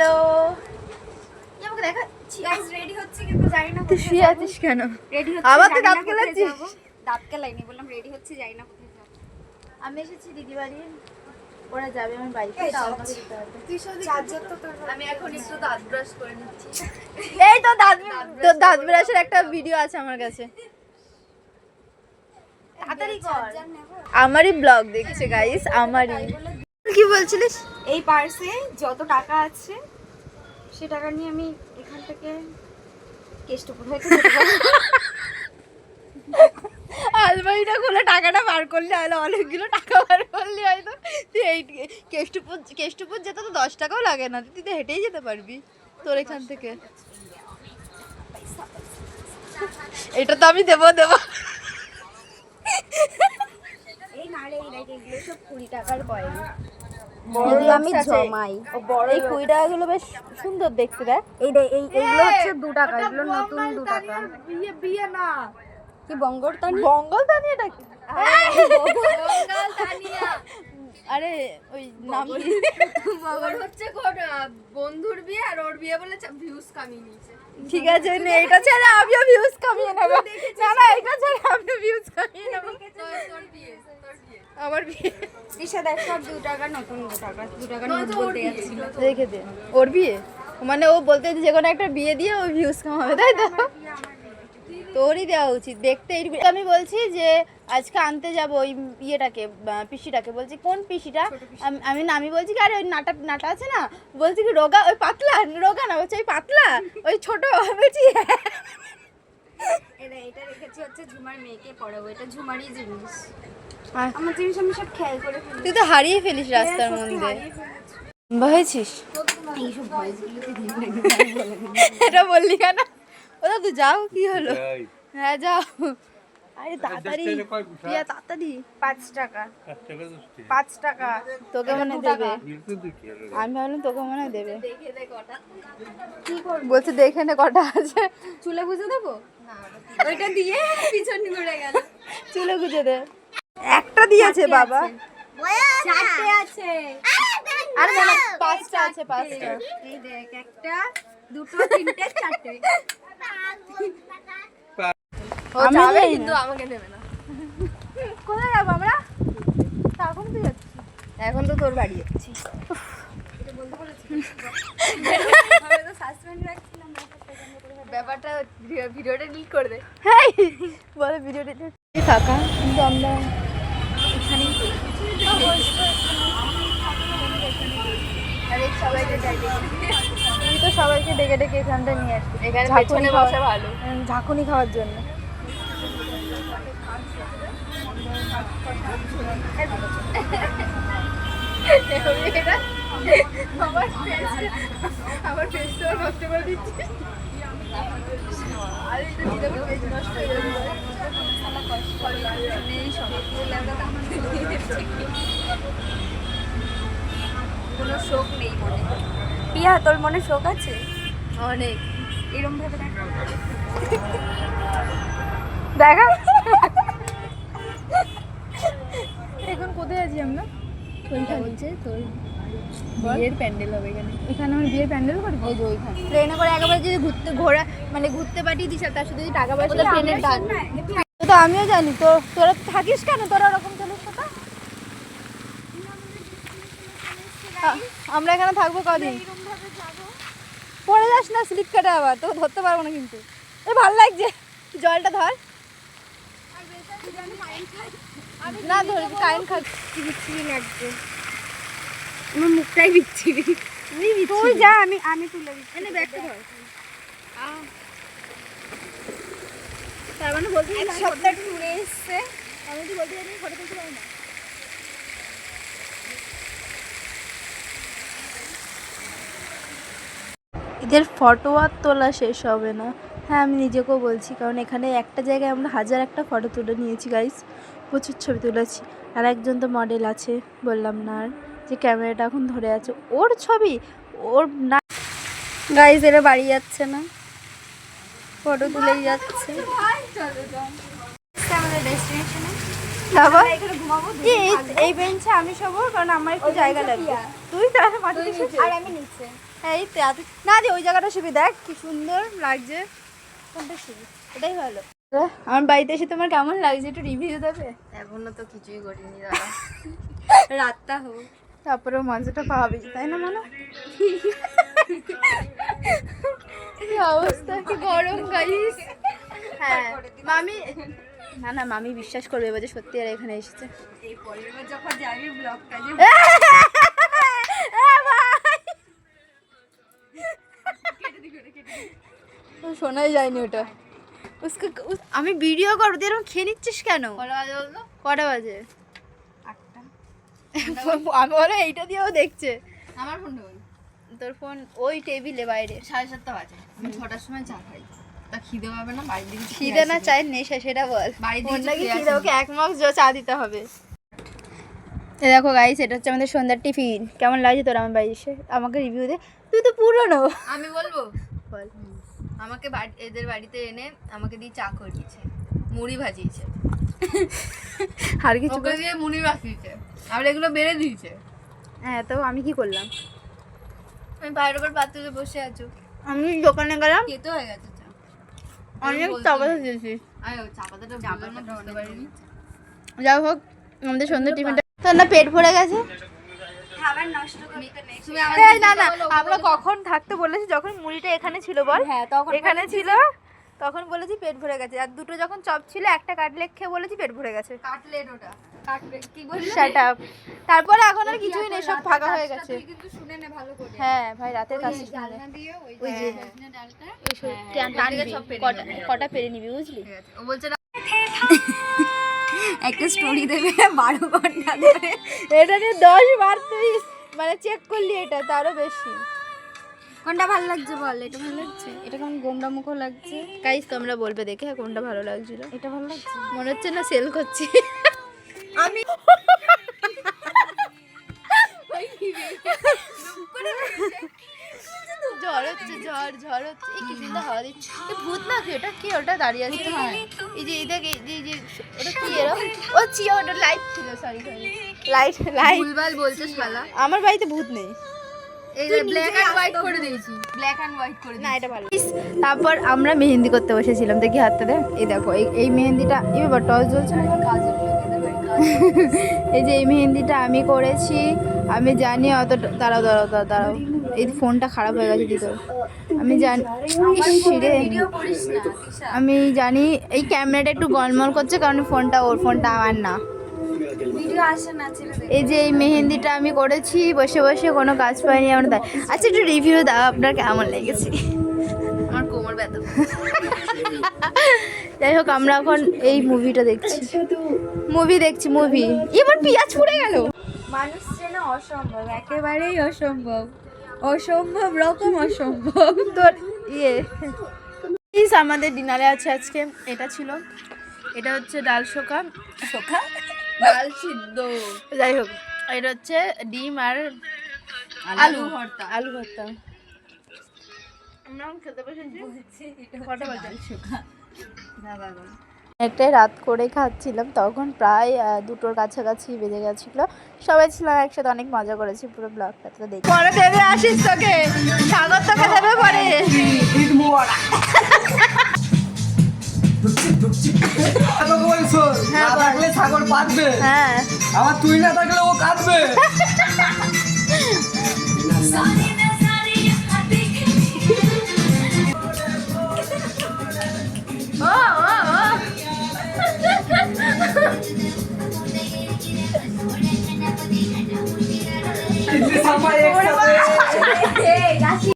Hello, আমাকে দেখাচ্ছি। Guys ready হচ্ছে কিন্তু জানি না তুই শুয়ে আছিস কেন? রেডি হচ্ছে আবার তুই জানি না দাঁত কোথায় কেলাচ্ছিস? যাবো। দাঁত কেলাইনি, বললাম রেডি হচ্ছে জানি না কোথায় যাবো। আমি এসেছি দিদি বাড়ি, ওরা যাবে আমার বাড়িতে, তাও আমাকে যেতে হবে। চার্জার তো তোর আমি এখন একটু দাঁত ব্রাশ করে নিচ্ছি। এই তো দাঁত ব্রাশের একটা ভিডিও আছে আমার কাছে, তাড়াতাড়ি কর। চার্জার নেব। আমারই ব্লগ দেখছে গাইস, আমারই। কি বলছিলিস? এই পার্সে যত টাকা আছে সে টাকা নিয়ে আমি এখান থেকে কেষ্টপুর হয়তো যেতে পারবো। আলমারিটা খুলে টাকাটা বার করলে হলো, অনেকগুলো টাকা বার করলে হয়তো তুই এই কেষ্টপুর যেতে তো 10 টাকাও লাগে না, তুই তো হেঁটেই যেতে পারবি তোর এখান থেকে। এটা তো আমি দেবো। এই নালে এই দেখ, এগুলো সব 20 টাকার কয়েন। বড় আমি জমাই। এই 20 টাকাগুলো বেশ সুন্দর দেখতে দেখ। এইগুলো হচ্ছে 2 টাকা, এগুলো নতুন 2 টাকা। বিয়ে না, কি বঙ্গরতানি? বঙ্গলদানি এটা কি? বঙ্গাল তানিয়া। আরে ওই নাম কি? ওর হচ্ছে বন্ধুর বিয়ে, আর ওর বিয়ে বলে ভিউজ কামিয়ে নিয়েছে। ঠিক আছে নে, এটা ছেড়ে আমিও ভিউজ কামিয়ে নেব। না এটা ছেড়ে আমিও ভিউজ কামিয়ে নেব। তোর বিয়ে। আমার বিয়ে দিশা দেখ, সব 2 টাকা, নতুন 2 টাকা, 2 টাকা নোট বলতে যাচ্ছিল। রেখে দে। ওর বিয়ে মানে ও বলতে যে কোনো একটা বিয়ে দিয়ে ও ভিউজ কামাবে, তাই তো? তোরই দেওয়া উচিত দেখতে। আমি বলছি যে আজকে আনতে যাব ওই ইয়েটাকে, পিসিটাকে। বলছি কোন পিসিটা? আমি বলছি কি আরে ওই নাটা আছে না, বলছি কি রোগা, ওই পাতলা রোগা না, বলছি ওই পাতলা ওই ছোট। বলছি এটা রেখেছি হচ্ছে ঝুমার মেয়েকে পড়াবো, এটা ঝুমারই জিনিস। আর আমার জিনিস আমি সব খেয়াল করে ফেলি। তুই তো হারিয়ে ফেলিস রাস্তার মধ্যে। হয়েছিস এইসব ভয়েসগুলোতে দিয়ে এটা বললি কেন? ওটা তুই যাও, কি হলো? হ্যাঁ যাও। আরে তাড়াতাড়ি প্রিয়া, তাড়াতাড়ি। 5 টাকা। 5 টাকা তোকে মনে দেবে? আমি ভাবলাম তোকে মনে দেবে। কি করব? বলছে দেখে নে কটা আছে। চুলে গুজে দেবো? ওইটা দিয়ে পিছন ঘুরে গেল। চুলে গুজে দে। একটা দিয়েছে বাবা। 4টে আছে। আরে না 5টা আছে, 5টা। এই দেখ, 1টা 2টো 3টে 4টে। ও আমি যাবে যাই না। কিন্তু আমাকে নেবে না। কোথায় যাবো আমরা? এখন তুই যাচ্ছিস? এখন তো তোর বাড়ি যাচ্ছি। আমি তো সাসপেন্ড রাখছিলাম। ব্যাপারটা ভিডিওটা ডিলিট করে দে। হ্যাঁ বলে ভিডিওটা ফাঁকা, কিন্তু আমরা এখানেই করি। আরে সবাইকে ডাইরেক্ট তুই তো সবাইকে ডেকে ডেকে এখানটা নিয়ে আসবি এখানে ঝাঁকুনি পেছনে খাওয়া- বসা ভালো। ঝাঁকুনি খাওয়ার জন্য। এটা আমার ফেসটা নষ্ট করে দিচ্ছি। আরে এটা দিলে আমার ফেস নষ্ট হয়ে যাবে। কোনো শোক নেই মনে। পিয়া, তোর মনে শোক আছে? অনেক। এরম ভাবে দেখো। দেখা এখন কোথায় আছি আমরা? বলছে তোর বিয়ের প্যান্ডেল হবে এখানে। এখানে আমার বিয়ের প্যান্ডেল করবো। ওই যে ওইখানে ট্রেনে করে একবার যদি ঘুরতে পাঠিয়ে দিস, আর তার সাথে যদি টাকা পয়সা ওটা ট্রেনের ডান। তো আমিও জানি। তো তোরা তো থাকিস কেন? তোরা ওরকম চলিস না। আমরা এখানে থাকবো কদিন? পড়ে যাস না, স্লিপ কেটে আবার তো ধরতে পারবো না কিন্তু। এ ভালো লাগছে, জলটা ধর। না ধরবি, কারেন্ট খাচ্ছি। বিচ্ছিরি লাগছে, আমার মুখটাই বিচ্ছিরি। তুই যা, আমি তুলে দিচ্ছি। এনে ব্যাগটা ধর। তার মানে বলতে এক সপ্তাহ ট্যুরে এসছে। আমি তো বলতে জানি ফটো তুলতে পারি না। এদের ফটো আর তোলা শেষ হবে না। হ্যাঁ আমি নিজেকেও বলছি, কারণ এখানে একটা জায়গায় আমরা 1000 একটা ফটো তুলে নিয়েছি গাইস, প্রচুর ছবি তুলেছি। আর একজন তো মডেল আছে, বললাম না আর, যে ক্যামেরাটা এখন ধরে আছে, ওর ছবি ওর না। গাইস এরা বাড়ি যাচ্ছে না, ফটো তুলেই যাচ্ছে। আমাদের ডেস্টিনেশনে যাবো। এখানে ঘুমাবো। এই বেঞ্চে আমি শোবো, কারণ আমার একটু জায়গা লাগবে। তুই তাহলে মাটিতে শুবি? আর আমি নিচে। এই তো না দি ওই জায়গাটা ছবি দেখ কি সুন্দর লাগছে, কোনটা ছবি এটাই ভালো। আমার বাড়িতে এসে তোমার কেমন লাগছে একটু রিভিউ দেবে? এখনো তো কিছুই করিনি দাদা, রাতটা হোক তারপরেও মজাটা পাবে তাই না মানে? কি অবস্থা, কি গরম গাইস। হ্যাঁ মামি, না না মামি বিশ্বাস করবে এবার যে সত্যি আর এখানে এসেছে। এই পরের বার যখন যাবি ব্লগটা যে শোনাই যায়নি ওটা। আমি ভিডিও করবো তুই এরকম খেয়ে নিচ্ছিস কেন? কটা বাজে বলতো? কটা বাজে? 8টা। আমি বলো এইটা দিয়েও দেখছে। আমার ফোনটা বল। তোর ফোন ওই টেবিলে বাইরে। 7:30 বাজে, আমি 6টার সময় চা খাই। তা খিদে পাবে না? বাড়ির দিকে খিদে না চাই নেশা সেটা বল। বাড়ির দিকে ফোনটা কি ফিরে খিদে? আসি। ওকে 1 মাস চা দিতে হবে। এ দেখো গাইস, এটা হচ্ছে আমাদের সন্ধ্যার টিফিন। কেমন লাগছে তোর আমার বাড়ি এসে? আমাকে রিভিউ দে। তুই তো পুরনো। আমি বলবো, বল। আমাকে এদের বাড়িতে এনে আমাকে দিয়ে চা করিয়েছে, মুড়ি ভাজিয়েছে, আর কিছু ওকে দিয়ে মুড়ি ভাজিয়েছে, আর এগুলো বেড়ে দিয়েছে। হ্যাঁ তো আমি কি করলাম? আমি বাইরের উপর পাত্রে বসে আছো, আমি দোকানে গেলাম, খেতে হয়ে গেছে চা। অনেক চাপাতা দিয়েছিস। আমি ওই চা পাতাটা বললাম না, বুঝতে পারিনি। যাই হোক আমাদের সন্ধ্যার টিফিনটা তোর না পেট ভরে গেছে। খাবার নষ্ট করতে নেই। তুমি আমার এই না না, আমরা কখন থাকতে বলেছি যখন মুড়িটা এখানে ছিল বল? হ্যাঁ তখন এখানে ছিল তখন বলেছি পেট ভরে গেছে, আর দুটো যখন চপ ছিল একটা কাটলেট খেয়ে বলেছি পেট ভরে গেছে। কাটলেট, ওটা কাটলেট কি বললি? Shut up. তারপরে এখন আর কিছুই নেই, সব ফাঁকা হয়ে গেছে। তুই কিন্তু শুনে নে ভালো করে। হ্যাঁ ভাই রাতের কাজ ডালনা দিয়ে ওই ওই যে সজনে ডালটা টানবি, সব পেরে কটা নেবে। কটা পেরে নিবি বুঝলি? ঠিক আছে। ও বলছে না একটা স্টোরি দেবে 12 ঘন্টা ধরে। এটা নিয়ে 10 বার তুই মানে চেক করলি, এটা তারও বেশি। কোনটা ভালো লাগছে বল? এটা ভালো লাগছে? এটা কেমন গোমড়া মুখো লাগছে? গাইস তোমরা বলবে দেখে কোনটা ভালো লাগছিল। এটা ভালো লাগছে? মনে হচ্ছে না সেল করছি আমি ঝড় হচ্ছে, ঝড় হচ্ছে। এই কি সুন্দর হাওয়া দিচ্ছে। এই ভূত না কি? ওটা কি? ওটা দাঁড়িয়ে আছে। এই যে দেখ, এই যে ওটা কি এর? ও চিয়া, ওটা লাইট ছিল। সরি লাইট ভুলভাল বলছে শালা। আমার বাড়িতে ভূত নেই। এই যে ব্ল্যাক এন্ড হোয়াইট করে দিয়েছি, ব্ল্যাক এন্ড হোয়াইট করে না দিয়েছি। এটা ভালো। তারপর আমরা মেহেন্দি করতে বসেছিলাম, দেখি হাতটা দে। এই দেখো এই মেহেন্দিটা, এই বাবা টর্চ জ্বলছে না। কাজের লোকেদের বাড়ি কাজ। এই যে এই মেহেন্দিটা আমি করেছি। আমি জানি অত দাঁড়াও দাঁড়াও দাঁড়াও, এই ফোনটা খারাপ হয়ে গেছে দিদি। আমি জানি রে, ভিডিও করিস না তিশা। আমি জানি এই ক্যামেরাটা একটু গলমল করছে কারণ ফোনটা ওর, ফোনটা আমার না। ভিডিও আসে না ছেড়ে। এই যে এই মেহেন্দিটা আমি করেছি বসে বসে, কোনো কাজ পাইনি আমার তাই। আচ্ছা একটু রিভিউ দাও, আপনার কেমন লেগেছে? আমার কোমর ব্যথা। যাই হোক আমরা এখন এই মুভিটা দেখছি, মুভি এবার পিয়াজ পুড়ে গেল। মানুষ চেনা অসম্ভব, একেবারেই অসম্ভব, অসম্ভব রকম অসম্ভব। তোর প্লিজ আমাদের ডিনারে আছে আজকে, এটা ছিল, এটা হচ্ছে ডাল শোকা, ডাল সিদ্ধ, যাই হোক এটা হচ্ছে ডিম আর আলু ভর্তা। আলু ভর্তা। আমরা খেতে বসেছি, কটা বাজে? একটাই রাত করে খাচ্ছিলাম, তখন প্রায় 2টোর কাছাকাছি বেজে গেছিলো। সবাই ছিলাম একসাথে, অনেক মজা করেছি। পুরো ব্লগটা তো দেখি। পরে দেবে আসিস তোকে, সাগর তোকে দেবে পরে। না থাকলে ছাগল পাতবে, হ্যাঁ আবার তুই না থাকলে ও কাঁদবে। সাম্বার একসাথে